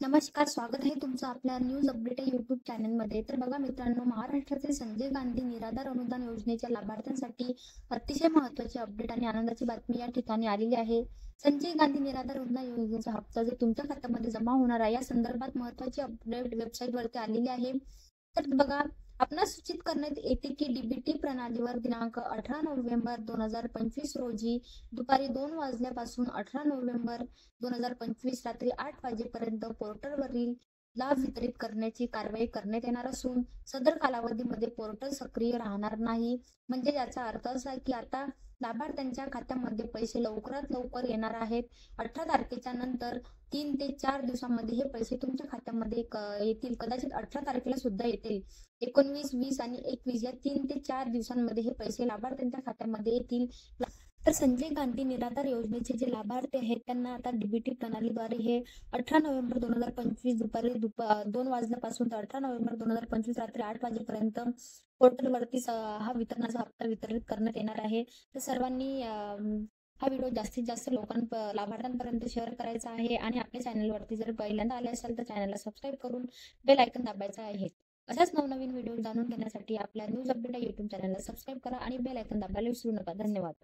नमस्कार, स्वागत आहे तुमचं आपल्या न्यूज अपडेट या युट्यूब चॅनलमध्ये. तर बघा मित्रांनो, महाराष्ट्रातील संजय गांधी निराधार अनुदान योजनेच्या लाभार्थ्यांसाठी अतिशय महत्त्वाची अपडेट आणि आनंदाची बातमी या ठिकाणी आलेली आहे. संजय गांधी निराधार अनुदान योजनेचा हप्ता जर तुमच्या खात्यामध्ये जमा होणार आहे, या संदर्भात महत्त्वाची अपडेट वेबसाईटवरती आलेली आहे. तर बघा, आपणास सूचित करण्यात येते की डीबीटी प्रणालीवर दिनांक 18 नोव्हेंबर 2025 रोजी दुपारी 2 वाजल्यापासून 18 नोव्हेंबर 2025 रात्री 8 वाजेपर्यंत पोर्टलवरील लाभ वितरित करण्याची कारवाई करण्यात येणार असून सदर कालावधीमध्ये पोर्टल सक्रिय राहणार नाही. म्हणजे याचा अर्थ असा आहे की आता लाभार्थ्यांच्या खात्यामध्ये पैसे लवकरात लवकर येणार आहेत. 18 तारखेच्या नंतर 3 ते 4 दिवसांमध्ये हे पैसे तुमच्या खात्यामध्ये येतील. कदाचित 18 तारखेला सुद्धा येतील. 19, 20 आणि 21 या 3 ते 4 दिवसांमध्ये हे पैसे लाभार्थ्यांच्या खात्यामध्ये येतील. तर संजय गांधी निराधार योजनेचे जे लाभार्थी आहेत त्यांना आता डीबीटी प्रणालीद्वारे हे 18 नोव्हेंबर 2025 दुपारी 2 वाजल्यापासून तर 18 नोव्हेंबर 2025 रात्री 8 वाजेपर्यंत पोर्टलवरती हा वितरणाचा हप्ता वितरित करण्यात येणार आहे. तर सर्वांनी हा व्हिडिओ जास्तीत जास्त लाभार्थ्यांपर्यंत शेअर करायचा आहे आणि आपल्या चॅनलवरती जर पहिल्यांदा आले असेल तर चॅनलला सबस्क्राईब करून बेल आयकॉन दाबायचा आहे. अशाच नवनवीन व्हिडिओ जाणून घेण्यासाठी आपल्या न्यूज अपडेट या युट्यूब चॅनलला सबस्क्राईब करा आणि बेल आयकॉन दाबायला विसरू नका. धन्यवाद.